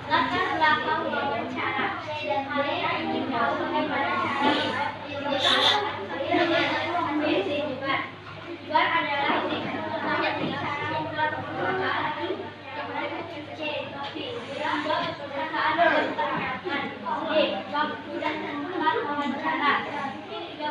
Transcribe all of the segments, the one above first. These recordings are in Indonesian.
Latar belakang wawancara. Saya ingin tahu bagaimana cara Juan adalah cara membuat wawancara. C. Perkataan berperangkat. D. Waktu dan tempat wawancara. 13.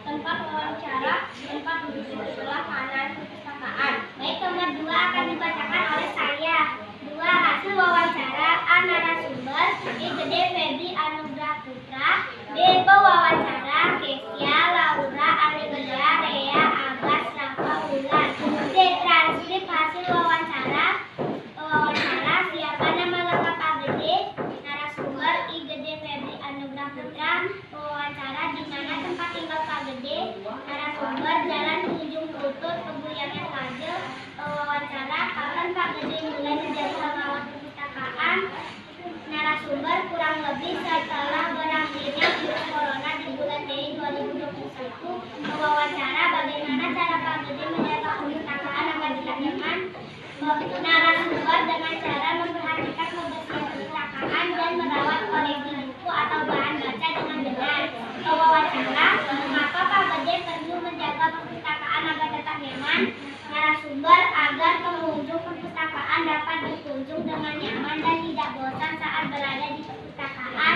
Tempat wawancara, tempat duduk di sebelah kanan perpustakaan. Baik, nomor 2 akan dibacakan oleh saya. 2. Hasil wawancara. A. Narasumber. I. Gede Febri Anugrah Putra. B. Pewawancara. Kesia, Laura, Alegeda, Rea, Abbas, Rafa, Ulan. C. Transkrip hasil wawancara. Siapa nama lengkap ABD? Narasumber. I. Gede Febri Anugrah Putra. Pewawancara. Di mana tempat tinggal Pak Gede? Narasumber. Jalan ujung Lutut, Kebuyangan Kajel. Pewawancara. Kapan Pak Gede mulai menjadi pengawas perpustakaan? Narasumber. Kurang lebih setelah berakhirnya virus corona di bulan Mei 2021. Pewawancara. Bagaimana cara Pak Gede menjaga perpustakaan agar tidak nyaman? Narasumber. Dengan cara memperhatikan kebersihan perpustakaan dan merawat koleksi buku atau bahan baca dengan benar. Pewawancara. Mengapa Pak Gede perlu menjaga perpustakaan agar tetap nyaman? Narasumber. Agar pengunjung perpustakaan dapat berkunjung dengan nyaman dan tidak bosan saat berada di perpustakaan.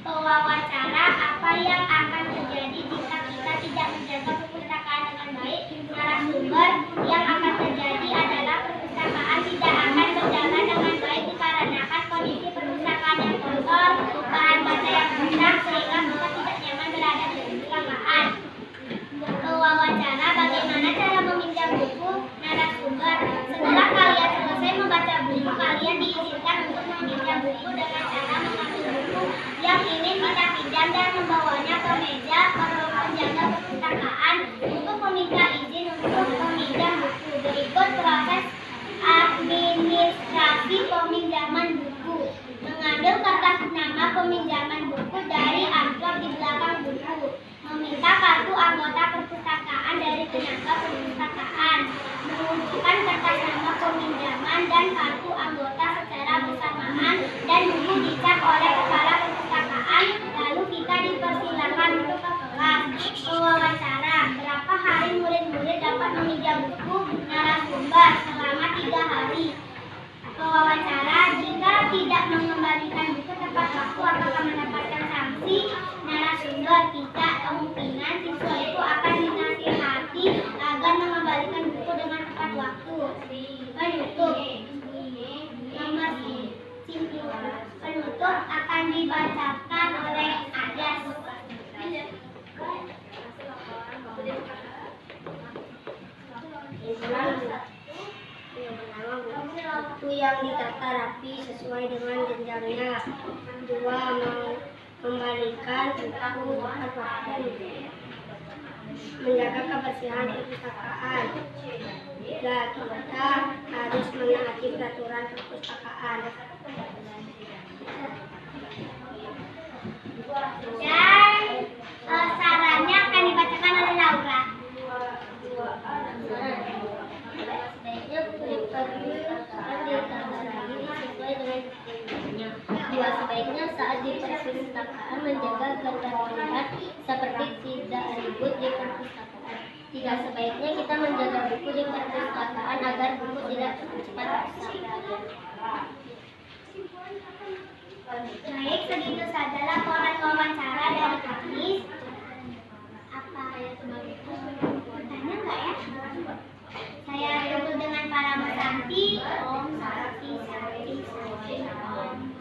Pewawancara. Apa yang akan terjadi jika kita tidak menjaga perpustakaan dengan baik? Narasumber. Yang akan terjadi adalah perpustakaan tidak akan berjalan dengan baik dikarenakan kondisi perpustakaan yang kotor, bahan baca yang rusak, sehingga kita tidak nyaman berada di perpustakaan. Pewawancara. Bagaimana cara meminjam buku? Narasumber. Setelah kalian selesai membaca buku, kalian diizinkan untuk meminjam buku dengan cara mengambil buku yang ingin kita pinjam dan membawanya ke meja penjaga perpustakaan untuk meminta izin untuk meminjam buku. Berikut proses administrasi peminjaman buku. Mengambil kertas nama peminjaman buku dari amplop di belakang buku. Meminta kartu anggota perpustakaan dari penjaga perpustakaan. Mengumpulkan kertas nama peminjaman dan kartu anggota secara bersamaan dan buku dicap oleh kepala perpustakaan. Lalu kita dipersilakan untuk ke kelas. Pewawancara. Berapa hari murid-murid dapat meminjam buku? Narasumber. Selama 3 hari. Pewawancara. Jika tidak mengembalikan buku tepat waktu, apakah mendapatkan sanksi? Narasumber. Tidak, kemungkinan siswa itu akan dinasihati agar mengembalikan buku dengan tepat waktu. Penutup. Nomor penutup akan dibacakan oleh Adas. Buku yang ditata rapi sesuai dengan jenjangnya. 2. Mengembalikan buku tepat waktu. Menjaga kebersihan perpustakaan. 3. Kita harus menaati peraturan perpustakaan. Dan sarannya akan dibacakan oleh Laura. Sebaiknya buku diperbaiki sesuai dengan jenjangnya. 2. Sebaiknya saat di perpustakaan menjaga ketertiban seperti tidak ribut di perpustakaan. 3. Sebaiknya kita menjaga buku di perpustakaan agar buku tidak cepat rusak. Baik, segitu saja laporan wawancara dari kami. Apa saya sebagai bertanya nggak ya? Saya duduk dengan para Santi, Om, Sakti, Om.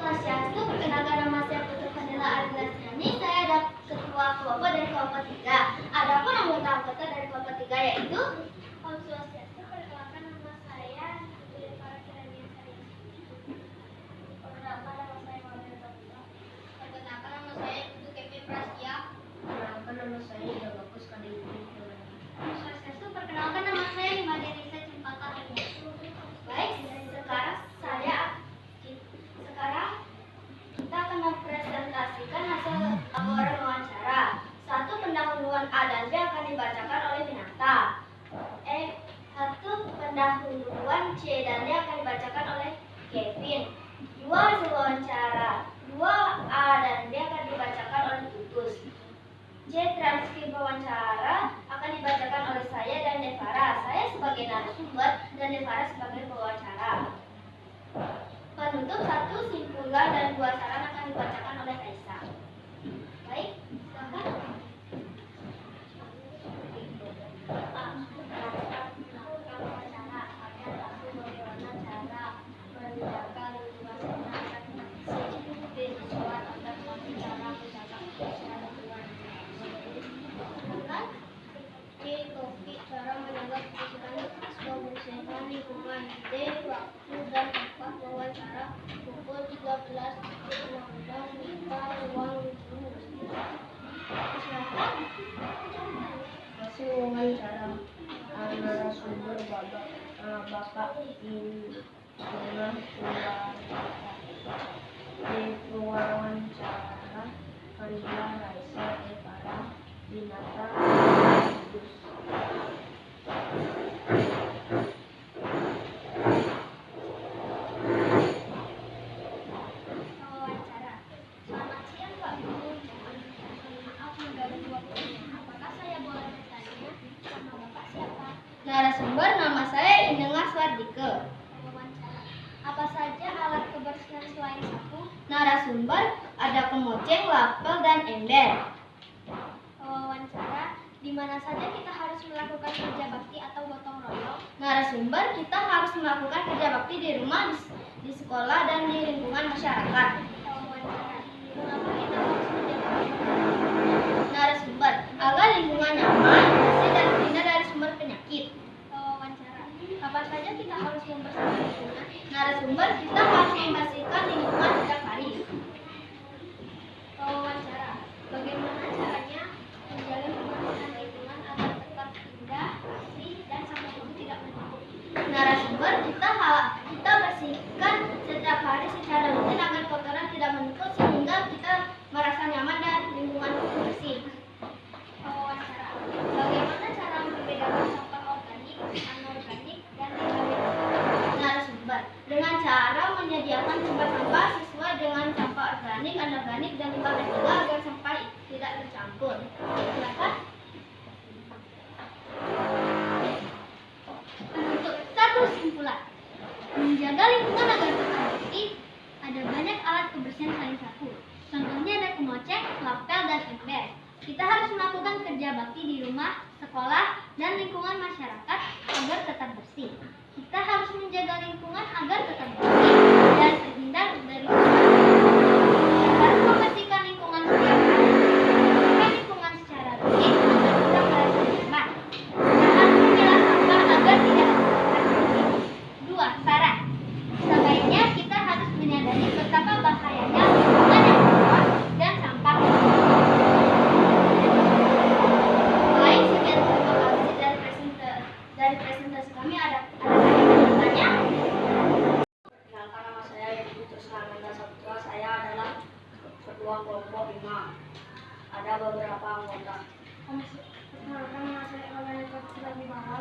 Swastiastu, perkenalkan nama saya Putri Fadila Ardilasyani. Saya adalah ketua kelompok dari kelompok 3. Adapun anggota dari kelompok 3 yaitu Om Swastiastu. Perkenalkan nama saya Putri Farah-Kirania Sari. Perkenalkan nama saya Mabel Batula. Perkenalkan nama saya Ibu Kevin Prastia. Perkenalkan nama saya Ida Bagus Kadiri. Om Swastiastu. Perkenalkan nama saya Imade Risa Cempaka. Baik, sekarang kita akan mempresentasikan hasil laporan wawancara. 1. Pendahuluan A dan B akan dibacakan oleh Binata. Pendahuluan C dan D akan dibacakan oleh Kevin. 2 hasil wawancara. 2A dan B akan dibacakan oleh Tutus. J transkrip wawancara akan dibacakan oleh saya dan Devara. Saya sebagai narasumber dan Devara sebagai pewawancara. Penutup 1 simpulan dan 2 saran akan dibacakan oleh Kaisa. Baik, silakan. Cara menjaga kebersihan lingkungan. D. Waktu dan tempat wawancara pukul 13. Undang-undang minta ruang guru. Silakan. Hasil wawancara narasumber Bapak Indah di wawancara Farida Raisa Devara Dinata Kudus. Wawancara. Selamat siang Pak Guru. Maaf mengganggu waktunya. Apakah saya boleh bertanya? Nama Bapak siapa? Narasumber, nama saya Indengar Swardike. Wawancara. Apa saja alat kebersihan selain sapu? Narasumber, ada kemoceng, lapel, dan ember. Wawancara. Di mana saja kita harus melakukan kerja bakti atau gotong royong? Narasumber, kita harus melakukan kerja bakti di rumah, di sekolah, dan di lingkungan masyarakat. Wawancara. Mengapa kita harus menjaga lingkungan? Narasumber, agar lingkungan nyaman, bersih, dan terhindar dari sumber penyakit. Wawancara. Apa saja kita harus membersihkan lingkungan? Narasumber, kita harus membersihkan lingkungan setiap hari. Wawancara. Bagaimana caranya menjaga kebersihan lingkungan agar tetap indah, bersih, dan sampah plastik tidak menumpuk? Narasumber, kita bersihkan setiap hari secara rutin agar kotoran tidak menumpuk sehingga kita merasa nyaman dan lingkungan bersih. Wawancara. Bagaimana cara membedakan sampah organik, anorganik, dan tidak organik? Narasumber, dengan cara menyediakan tempat sampah sesuai dengan sampah organik, anorganik, dan limbah ketiga agar sampah tidak tercampur. Silakan. Penutup 1 simpulan. Menjaga lingkungan agar tetap bersih, ada banyak alat kebersihan selain sapu. Contohnya ada kemoceng, lapel, dan ember. Kita harus melakukan kerja bakti di rumah, sekolah, dan lingkungan masyarakat agar tetap bersih. Kita harus menjaga lingkungan agar tetap bersih dan terhindar dari kita harus membersihkan lingkungan setiap hari. Membersihkan lingkungan secara rutin agar kita merasa nyaman. Kita harus memilah sampah agar tidak menyebabkan penyakit. 2. Saran. Sebaiknya kita harus menyadari betapa bahayanya lingkungan yang kotor dan sampah. Baik, sekian terima kasih dari presentasi kami. Ada yang bertanya? Perkenalkan, nama saya Yudi Trisnanda Saputra. Saya adalah ketua kelompok 5. Ada beberapa anggota. Perkenalkan, nama saya Elvira Kapitra Bimara.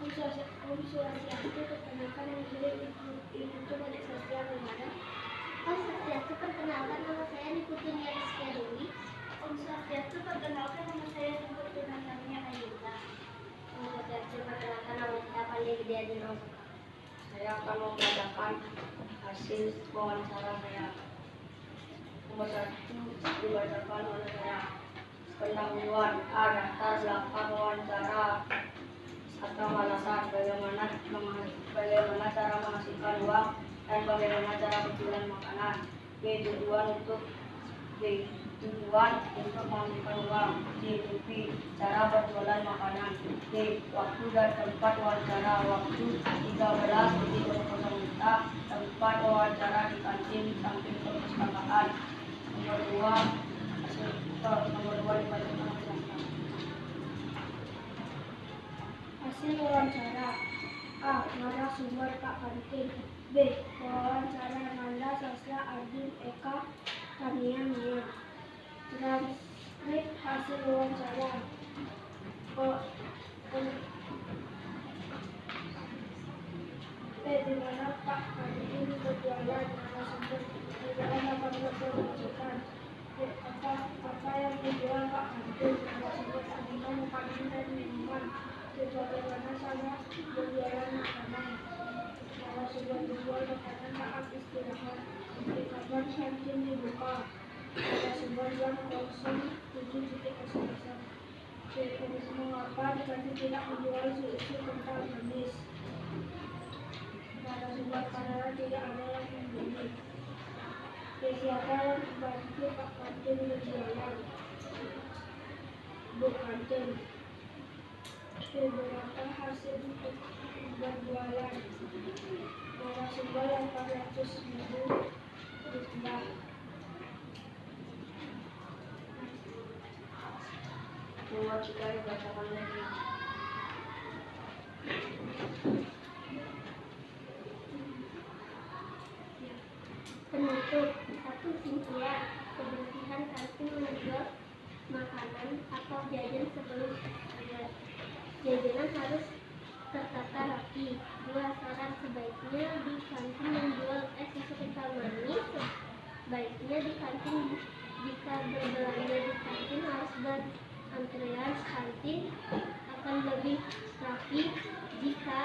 Om Swastiastu, perkenalkan nama saya Ibu Badik Sastia Bimara. Om Swastiastu, perkenalkan nama saya Nikutunia Rizkia Dewi. Om Swastiastu, perkenalkan nama saya Ibu Tunangannya Ayuda. Om Swastiastu, perkenalkan nama saya Pandi Widya Dino. Saya akan membacakan hasil wawancara saya. Nomor 1 dibacakan oleh saya. Pendahuluan A. Daftar belakang wawancara atau alasan bagaimana cara menghasilkan uang dan bagaimana cara berjualan makanan. B. Tujuan untuk menghasilkan uang. C. Tupi cara berjualan makanan. D. Waktu dan tempat wawancara. Waktu 13.00 WITA. Tempat wawancara di kantin samping perpustakaan. Nomor 2 dibacakan oleh saya. Hasil wawancara. A. Narasumber Pak Kantin. B. Wawancara Nanda Sastra Ardin Eka Tania Mia. Transkrip hasil wawancara. Di mana Pak Kadin berjualan narasumber berjualan dapat berkelanjutan. Apa yang dijual Pak Kadin narasumber tanaman, makanan dan minuman. Bagaimana saya berjualan makanan. Narasumber berjual makanan saat istirahat. Di kamar kantin dibuka. Narasumber jam 07.00. Mengapa di kantin tidak menjual susu kental manis? Narasumber karena tidak ada yang membeli. Siapa yang membantu Pak Kantin berjualan? Bu Kantin. Beberapa hasil berjualan. Narasumber 800.000 rupiah. Muhammad Cikari bacakan lagi. Penutup 1. Sintia. Kebersihan kantin menjual makanan atau jajan sebelum ada. Jajanan harus tertata rapi. 2. Saran sebaiknya di kantin menjual es susu kental manis. Sebaiknya di kantin jika berbelanja di kantin harus berantrean. Kantin akan lebih rapi jika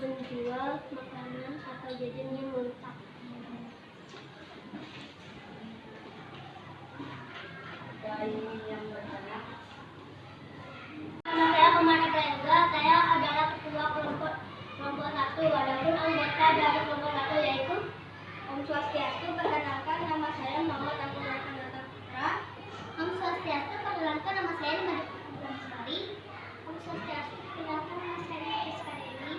menjual makanan atau jajan yang lengkap. Yang bertanya. Nama saya Komanda Prayoga, saya adalah ketua kelompok 1. Adapun anggota dari kelompok 1 yaitu Om Swastiastu. Perkenalkan nama saya Muhammad Abdul Putra. Om Swastiastu, perkenalkan nama saya Madi Lestari. Om Swastiastu, perkenalkan nama saya Rizka Dewi.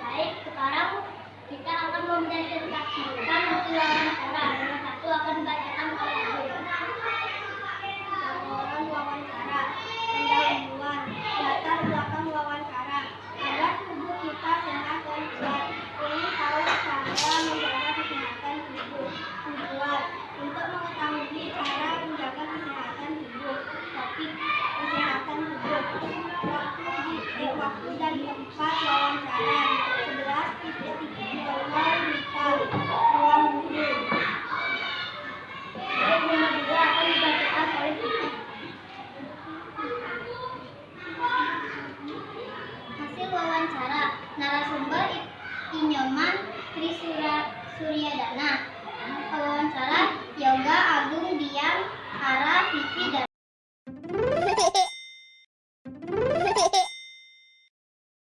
Baik, sekarang kita akan mempresentasikan hasil wawancara. Nomor 1 akan dibacakan oleh Ibu. Laporan wawancara. Pendahuluan. Latar belakang wawancara. Agar tubuh kita sehat dan kuat. Ingin tahu cara menjaga kesehatan tubuh. Tujuan. Untuk mengetahui cara menjaga kesehatan tubuh. Topik kesehatan tubuh. Waktu dan tempat wawancara. 11.00 Wita. Ruang guru. Nomor 2 akan dibacakan oleh kita. Hasil wawancara. Narasumber Inyoman Suryadana. Wawancara Yoga Agung Dian Ara Vivi dan